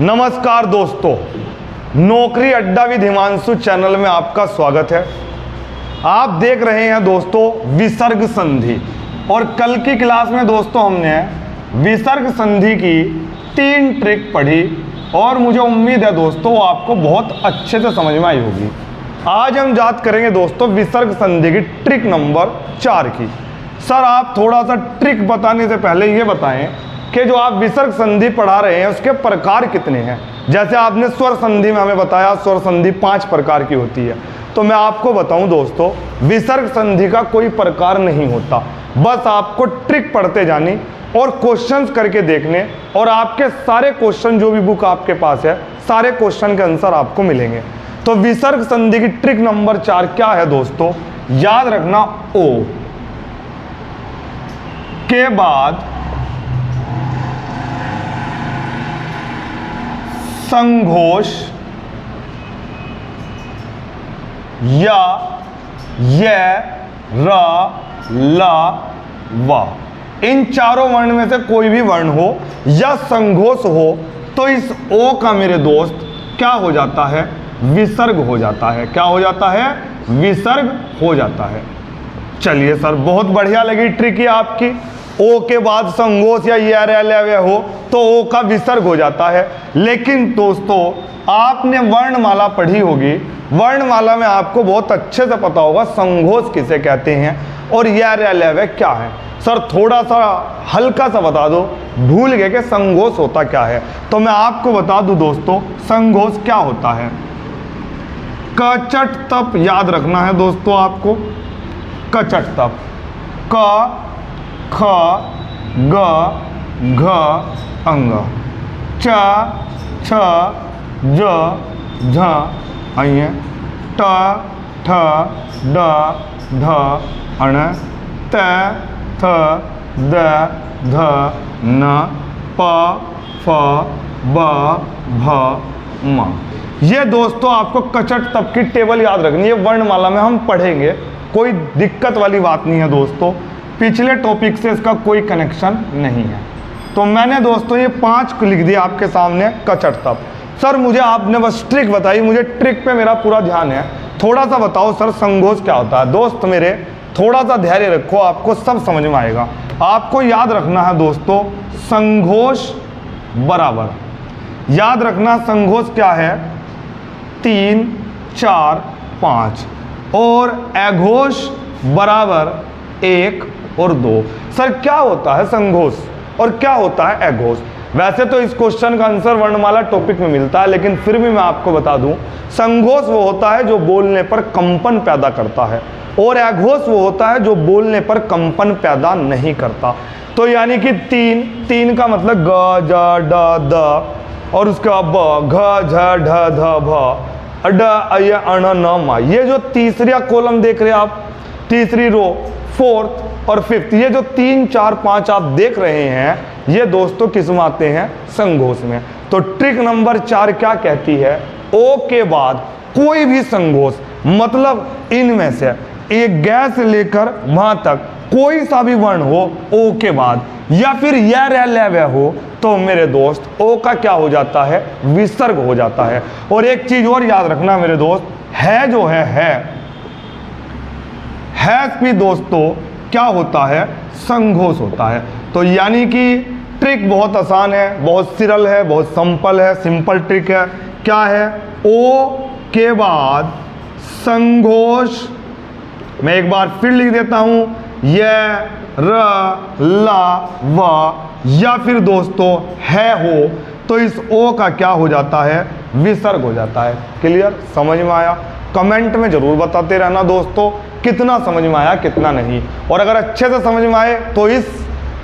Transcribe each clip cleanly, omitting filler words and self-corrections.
नमस्कार दोस्तों, नौकरी अड्डा विद हिमांशु चैनल में आपका स्वागत है। आप देख रहे हैं दोस्तों विसर्ग संधि, और कल की क्लास में दोस्तों हमने विसर्ग संधि की 3 ट्रिक पढ़ी और मुझे उम्मीद है दोस्तों आपको बहुत अच्छे से समझ में आई होगी। आज हम बात करेंगे दोस्तों विसर्ग संधि की ट्रिक नंबर 4 की। सर आप थोड़ा सा ट्रिक बताने से पहले ये बताएं कि जो आप विसर्ग संधि पढ़ा रहे हैं उसके प्रकार कितने हैं। जैसे आपने स्वर संधि में हमें बताया स्वर संधि 5 प्रकार की होती है, तो मैं आपको बताऊं दोस्तों विसर्ग संधि का कोई प्रकार नहीं होता। बस आपको ट्रिक पढ़ते जानी और क्वेश्चंस करके देखने, और आपके सारे क्वेश्चन जो भी बुक आपके पास है सारे क्वेश्चन के आंसर आपको मिलेंगे। तो विसर्ग संधि की ट्रिक नंबर 4 क्या है दोस्तों, याद रखना ओ के बाद संघोष या य र ल व, इन चारों वर्ण में से कोई भी वर्ण हो या संघोष हो तो इस ओ का मेरे दोस्त क्या हो जाता है, विसर्ग हो जाता है। क्या हो जाता है, विसर्ग हो जाता है। चलिए सर बहुत बढ़िया लगी ट्रिक ये आपकी। ओ के बाद संघोष या य र ल व हो तो ओ का विसर्ग हो जाता है। लेकिन दोस्तों आपने वर्णमाला पढ़ी होगी, वर्णमाला में आपको बहुत अच्छे से पता होगा संघोष किसे कहते हैं और य र ल व क्या है। सर थोड़ा सा हल्का सा बता दो, भूल गए कि संघोष होता क्या है। तो मैं आपको बता दूं दोस्तों संघोष क्या होता है। कचट तप याद रखना है दोस्तों आपको। कचट तप क ख ग घ अंग च छ ज झ अय ट ठ ड ध अण त थ द ध न प फ ब भ म। ये दोस्तों आपको कचट तप की टेबल याद रखनी है, वर्णमाला में हम पढ़ेंगे, कोई दिक्कत वाली बात नहीं है दोस्तों। पिछले टॉपिक से इसका कोई कनेक्शन नहीं है। तो मैंने दोस्तों ये 5 लिख दिया आपके सामने कचट तप। सर मुझे आपने बस ट्रिक बताई, मुझे ट्रिक पे मेरा पूरा ध्यान है। थोड़ा सा बताओ सर संघोष क्या होता है। दोस्त मेरे थोड़ा सा धैर्य रखो, आपको सब समझ में आएगा। आपको याद रखना है दोस्तों संघोष बराबर, याद रखना संघोष क्या है 3 4 5 और अघोष बराबर 1 और 2। सर क्या होता है संघोष और क्या होता है अघोष। वैसे तो इस क्वेश्चन का आंसर वर्णमाला टॉपिक में मिलता है, लेकिन फिर भी मैं आपको बता दूं संघोष वो होता है जो बोलने पर कंपन पैदा करता है और अघोष वो होता है जो बोलने पर कंपन पैदा नहीं करता। तो यानी कि 3 का मतलब ग ज ड द और उसके बाद ब घ झ ढ ध भ ड अय अण न म। ये जो तीसरा कॉलम देख रहे हैं आप, तीसरी रो, 4th और 5th, ये जो 3 4 5 आप देख रहे हैं ये दोस्तों किस में आते हैं, संघोष में। तो ट्रिक नंबर 4 क्या कहती है, ओ के बाद कोई भी संघोष, मतलब इनमें से एक ग से लेकर वहां तक कोई सा भी वर्ण हो ओ के बाद, या फिर य र ल व हो तो मेरे दोस्त ओ का क्या हो जाता है, विसर्ग हो जाता है। और एक चीज और याद रखना मेरे दोस्त, है जो है भी दोस्तों क्या होता है, संघोष होता है। तो यानी कि ट्रिक बहुत आसान है, बहुत सरल है, बहुत सिंपल है, सिंपल ट्रिक है। क्या है, ओ के बाद संघोष, मैं एक बार फिर लिख देता हूं, य र ल व, या फिर दोस्तों है हो तो इस ओ का क्या हो जाता है, विसर्ग हो जाता है। क्लियर, समझ में आया? कमेंट में जरूर बताते रहना दोस्तों कितना समझ में आया कितना नहीं। और अगर अच्छे से समझ में आए तो इस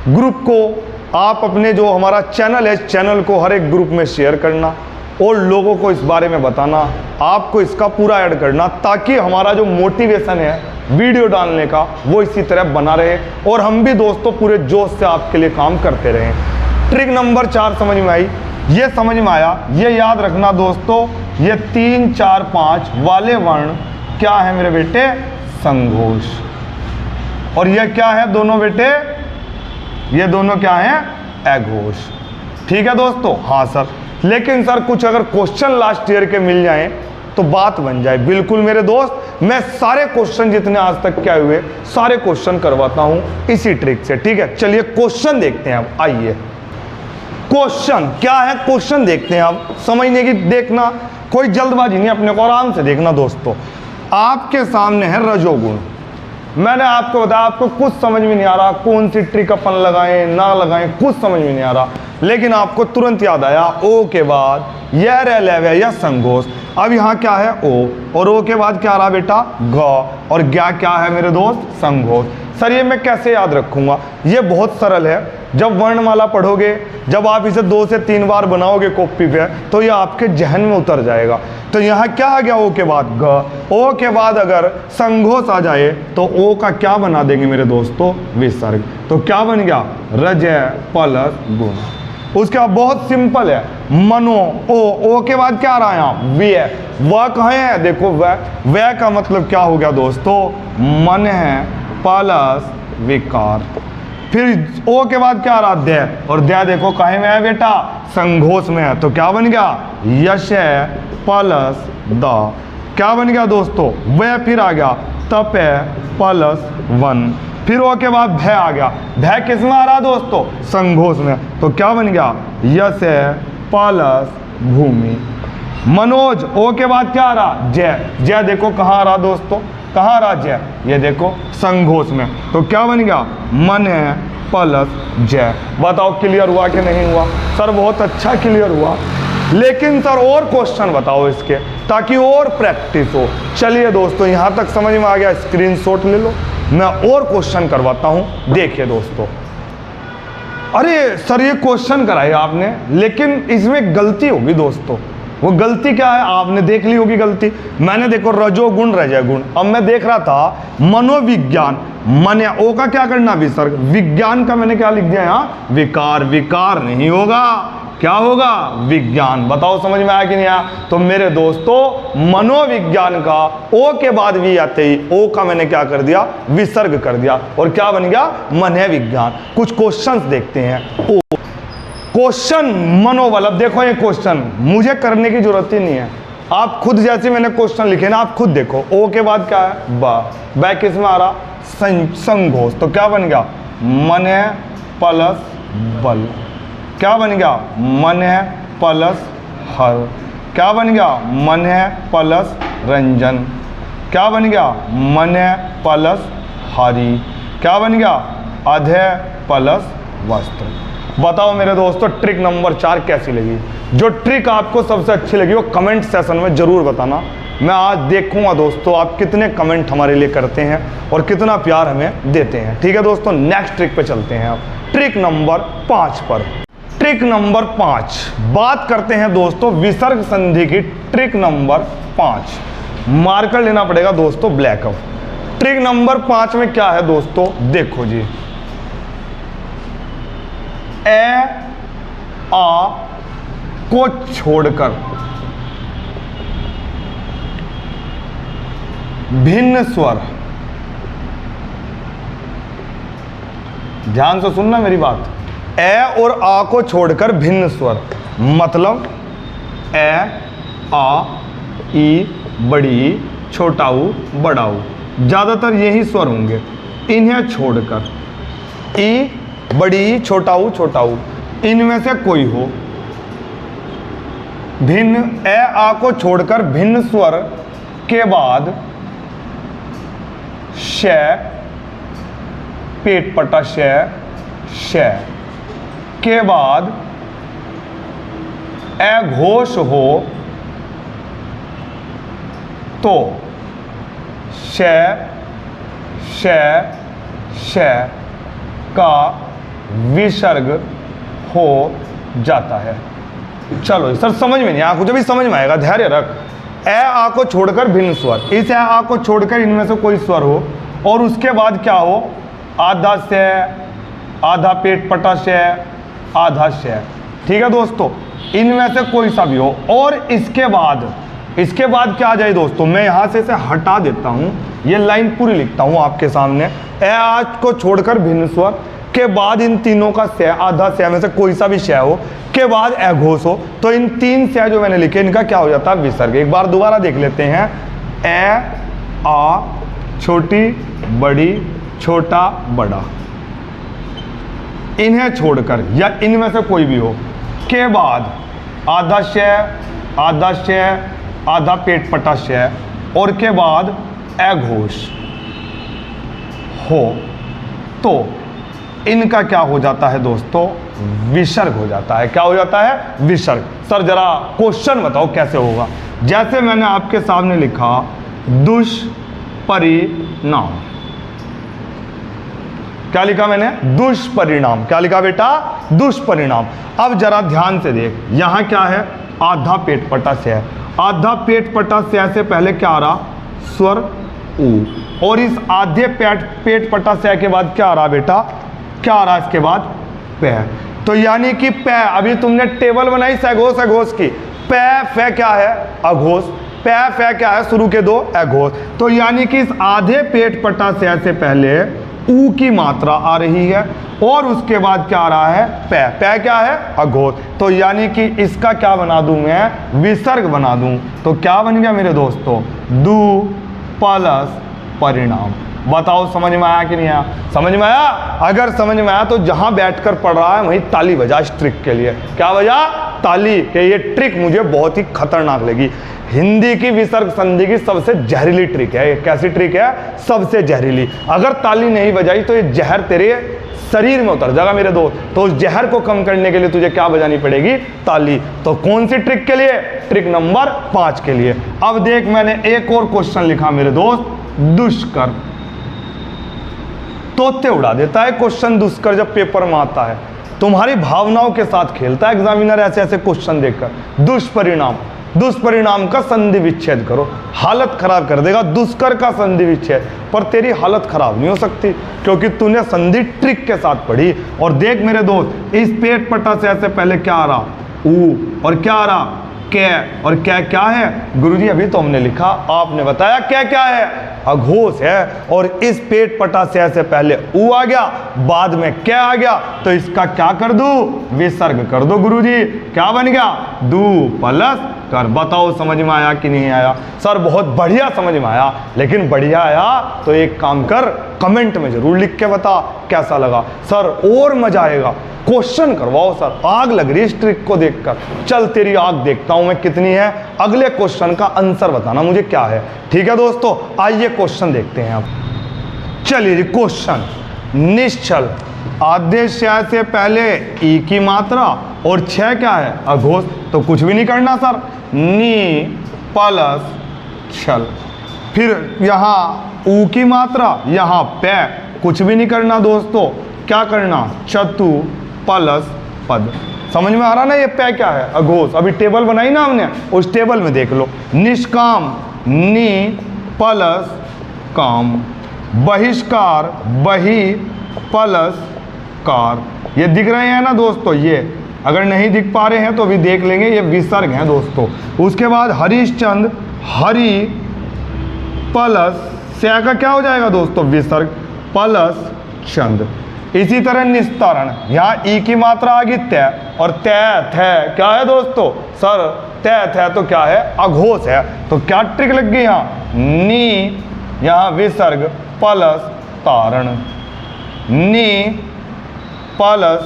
ग्रुप को आप अपने जो हमारा चैनल है, चैनल को हर एक ग्रुप में शेयर करना और लोगों को इस बारे में बताना, आपको इसका पूरा ऐड करना, ताकि हमारा जो मोटिवेशन है वीडियो डालने का वो इसी तरह बना रहे और हम भी दोस्तों पूरे जोश से आपके लिए काम करते रहें। ट्रिक नंबर 4 समझ में आई, ये समझ में आया, ये याद रखना दोस्तों, ये 3 4 5 वाले वर्ण क्या है मेरे बेटे, संघोष। और ये क्या है दोनों बेटे, ये दोनों क्या हैं, अघोष। ठीक है दोस्तों। हाँ सर, लेकिन सर कुछ अगर क्वेश्चन लास्ट ईयर के मिल जाएं तो बात बन जाए। बिल्कुल मेरे दोस्त, मैं सारे क्वेश्चन जितने आज तक क्या हुए सारे क्वेश्चन करवाता हूं इसी ट्रिक से, ठीक है। चलिए क्वेश्चन देखते हैं अब, आइए क्वेश्चन क्या है, क्वेश्चन देखते हैं अब। समझने की देखना, कोई जल्दबाजी नहीं, अपने को आराम से देखना दोस्तों। आपके सामने है रजोगुण। मैंने आपको बताया आपको कुछ समझ में नहीं आ रहा, कौन सी ट्रिक अपन लगाएं ना लगाएं, कुछ समझ में नहीं आ रहा, लेकिन आपको तुरंत याद आया ओ के बाद यह रह लेवे या संघोष। अब यहाँ क्या है ओ, और ओ के बाद क्या रहा बेटा ग, और ज्ञा क्या है मेरे दोस्त संघोष। सर ये मैं कैसे याद रखूंगा, ये बहुत सरल है। जब वर्णमाला पढ़ोगे, जब आप इसे 2 से 3 बार बनाओगे कॉपी पे, तो ये आपके जहन में उतर जाएगा। तो यहाँ क्या आ गया ओ के बाद ग, ओ के बाद अगर संघोष आ जाए तो ओ का क्या बना देंगे मेरे दोस्तों विसर्ग। तो क्या बन गया रजय प्लस गुण। उसके बाद बहुत सिंपल है मनो, ओ के बाद क्या आ रहा है यहाँ व्यय। वह कहाँ है, देखो वह का मतलब क्या हो गया दोस्तों मन है प्लस विकार। फिर ओ के बाद क्या आ रहा दय, और दय देखो कहे में है बेटा संघोष में है, तो क्या बन गया यश है प्लस द। क्या बन गया दोस्तों वह, फिर आ गया तप है प्लस वन। फिर ओ के बाद भय आ गया, भय किस में आ रहा दोस्तों संघोष में, तो क्या बन गया यश है प्लस भूमि। मनोज ओ के बाद क्या आ रहा जय, जय देखो कहाँ आ रहा दोस्तों, कहाँ आ रहा जय, ये देखो संघोष में, तो क्या बन गया मन है प्लस जय। बताओ क्लियर हुआ कि नहीं हुआ। सर बहुत अच्छा क्लियर हुआ, लेकिन सर और क्वेश्चन बताओ इसके ताकि और प्रैक्टिस हो। चलिए दोस्तों यहाँ तक समझ में आ गया, स्क्रीनशॉट ले लो, मैं और क्वेश्चन करवाता हूँ। देखिए दोस्तों, अरे सर ये क्वेश्चन कराया आपने लेकिन इसमें गलती होगी दोस्तों। वो गलती क्या है आपने देख ली होगी गलती। मैंने देखो रजोगुण रजय गुण, अब मैं देख रहा था मनोविज्ञान, मन ओ का क्या करना विसर्ग, विज्ञान का मैंने क्या लिख दिया यहाँ विकार। विकार नहीं होगा, क्या होगा विज्ञान। बताओ समझ में आया कि नहीं आया। तो मेरे दोस्तों मनोविज्ञान का ओ के बाद भी आते ही ओ का मैंने क्या कर दिया विसर्ग कर दिया, और क्या बन गया मन है विज्ञान। कुछ क्वेश्चंस देखते हैं। ओ क्वेश्चन मनोबल, अब देखो ये क्वेश्चन मुझे करने की जरूरत ही नहीं है, आप खुद जैसे मैंने क्वेश्चन लिखे ना आप खुद देखो। ओ के बाद क्या है बा किस में आ रहा संघोष, तो क्या बन गया मन है प्लस बल। क्या बन गया मन है प्लस हर। क्या बन गया मन है प्लस रंजन। क्या बन गया मन है प्लस हरी। क्या बन गया अधय प्लस वस्त्र। बताओ मेरे दोस्तों ट्रिक नंबर 4 कैसी लगी। जो ट्रिक आपको सबसे अच्छी लगी वो कमेंट सेशन में जरूर बताना। मैं आज देखूंगा दोस्तों आप कितने कमेंट हमारे लिए करते हैं और कितना प्यार हमें देते हैं। ठीक है दोस्तों, नेक्स्ट ट्रिक पे चलते हैं अब, ट्रिक नंबर 5 पर। ट्रिक नंबर 5 बात करते हैं दोस्तों विसर्ग संधि की। ट्रिक नंबर 5 मार्कर लेना पड़ेगा दोस्तों ब्लैक। अब ट्रिक नंबर 5 में क्या है दोस्तों, देखो जी, ए आ को छोड़कर भिन्न स्वर, ध्यान से सुनना मेरी बात, ए और आ को छोड़कर भिन्न स्वर, मतलब ए आ ई बड़ी छोटाऊ बड़ाऊ, ज्यादातर यही स्वर होंगे। इन्हें छोड़कर ई बड़ी छोटाऊ छोटाऊ इनमें से कोई हो, भिन्न ए आ को छोड़कर भिन्न स्वर के बाद श पेट पटा श के बाद ए घोष हो तो श का विसर्ग हो जाता है। चलो सर समझ में नहीं आया, कुछ भी समझ में आएगा, धैर्य रख। ए आ को छोड़कर भिन्न स्वर, इस ए आ को छोड़कर इनमें से कोई स्वर हो और उसके बाद क्या हो आधा से, आधा पेट पटा से, आधा से। ठीक है दोस्तों, इनमें से कोई सा भी हो और इसके बाद क्या आ जाए दोस्तों, मैं यहां से इसे हटा देता हूं, ये लाइन पूरी लिखता हूं आपके सामने। ए आ को छोड़कर भिन्न स्वर के बाद इन तीनों का स्य, आधा स्य में से कोई सा भी स्य हो, के बाद अघोष हो, तो इन तीन स्य जो मैंने लिखे इनका क्या हो जाता है? विसर्ग। एक बार दोबारा देख लेते हैं। ए, आ, छोटी, बड़ी, छोटा, बड़ा, इन्हें छोड़कर या इनमें से कोई भी हो, के बाद आधा स्य, आधा स्य, आधा पेट पटा स्य और के बाद अघोष हो, तो इनका क्या हो जाता है दोस्तों? विसर्ग हो जाता है। क्या हो जाता है? विसर्ग। सर जरा क्वेश्चन बताओ कैसे होगा। जैसे मैंने आपके सामने लिखा दुष्परिणाम, क्या लिखा मैंने? दुष्परिणाम। क्या लिखा बेटा? दुष्परिणाम। अब जरा ध्यान से देख, यहां क्या है? आधा पेट पटा से है। आधा पेट पटा से से पहले क्या आ रहा? स्वर ऊ, और इस आधे पेट पटा से के बाद क्या आ रहा बेटा? क्या आ रहा इसके बाद? पे। तो यानी कि पे, अभी तुमने टेबल बनाई सघोष अघोष की, पे फे क्या है? अघोष। पे फे क्या है? शुरू के दो अघोष। तो यानी कि इस आधे पेट पटा से पहले ऊ की मात्रा आ रही है और उसके बाद क्या आ रहा है? पे। पे क्या है? अघोष। तो यानी कि इसका क्या बना दूं मैं? विसर्ग बना दूं। तो क्या बन गया मेरे दोस्तों? दु प्लस परिणाम। बताओ समझ में आया कि नहीं आया? समझ में आया? अगर समझ में आया तो जहां बैठकर पढ़ रहा है वहीं ताली बजा इस ट्रिक के लिए। क्या बजा? ताली। कि ये ट्रिक मुझे बहुत ही खतरनाक लगी। हिंदी की विसर्ग संधि की सबसे जहरीली ट्रिक है। कैसी ट्रिक है? सबसे जहरीली। अगर ताली नहीं बजाई तो ये जहर तेरे शरीर में उतर जाएगा मेरे दोस्त। तो उस जहर को कम करने के लिए तुझे क्या बजानी पड़ेगी? ताली। तो कौन सी ट्रिक के लिए? ट्रिक नंबर 5 के लिए। अब देख, मैंने एक और क्वेश्चन लिखा मेरे दोस्त, दुष्कर। तोते उड़ा देता है क्वेश्चन दुष्कर जब पेपर में आता है। तुम्हारी भावनाओं के साथ खेलता है एग्जामिनर ऐसे ऐसे क्वेश्चन देखकर। दुष्परिणाम, दुष्परिणाम का संधि विच्छेद करो, हालत खराब कर देगा। दुष्कर का संधि विच्छेद, पर तेरी हालत खराब नहीं हो सकती क्योंकि तूने संधि ट्रिक के साथ पढ़ी। और देख मेरे दोस्त, इस पेट पटा से ऐसे पहले क्या आ रहा? ऊ, और क्या आ रहा? कै। और क्या क्या है गुरुजी? अभी तो हमने लिखा, आपने बताया क्या क्या है? अघोष है। और इस पेट पटा से पहले ऊ आ गया, बाद में क्या आ गया, तो इसका क्या कर दूं? विसर्ग कर दो गुरुजी। क्या बन गया? दू प्लस कर। बताओ समझ में आया कि नहीं आया? सर बहुत बढ़िया समझ में आया, लेकिन बढ़िया आया तो एक काम कर, कमेंट में जरूर लिख के बता कैसा लगा। सर और मजा आएगा, क्वेश्चन करवाओ सर। आग लग रही इस ट्रिक को देखकर। चल तेरी आग देखता हूं मैं कितनी है। अगले क्वेश्चन का आंसर बताना मुझे क्या है। ठीक है दोस्तों, आइए क्वेश्चन देखते हैं अब। चलिए जी, क्वेश्चन निश्चल आदेश से पहले ई की मात्रा और 6 क्या है? अघोष। तो कुछ भी नहीं करना सर, नी प्लस छल। फिर यहाँ ऊ की मात्रा, यहाँ पे, कुछ भी नहीं करना दोस्तों। क्या करना? चतु प्लस पद। समझ में आ रहा ना ये पे क्या है? अघोष। अभी टेबल बनाई ना हमने, उस टेबल में देख लो। निष्काम, नी प्लस काम। बहिष्कार, बही प्लस कार। ये दिख रहे हैं ना दोस्तों? ये अगर नहीं दिख पा रहे हैं तो अभी देख लेंगे, ये विसर्ग हैं दोस्तों। उसके बाद हरिश्चंद्र, हरि प्लस से का क्या हो जाएगा दोस्तों? विसर्ग प्लस चंद। इसी तरह निस्तारण, यहाँ ई की मात्रा आ गई तय, और तय थे क्या है दोस्तों? सर तय थे तो क्या है? अघोष है। तो क्या ट्रिक लग गई यहाँ? नी, यहाँ विसर्ग प्लस तारण, नी प्लस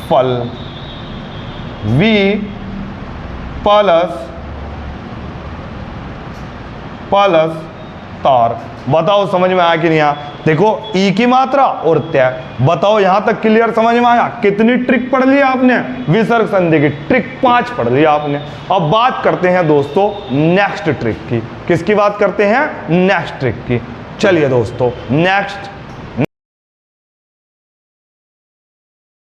फल, वी प्लस तार। बताओ समझ में आया कि नहीं आया? देखो ई की मात्रा और तय। बताओ यहां तक क्लियर समझ में आया? कितनी ट्रिक पढ़ ली आपने? विसर्ग संधि की ट्रिक 5 पढ़ ली आपने। अब बात करते हैं दोस्तों नेक्स्ट ट्रिक की। किसकी बात करते हैं? नेक्स्ट ट्रिक की। चलिए दोस्तों, नेक्स्ट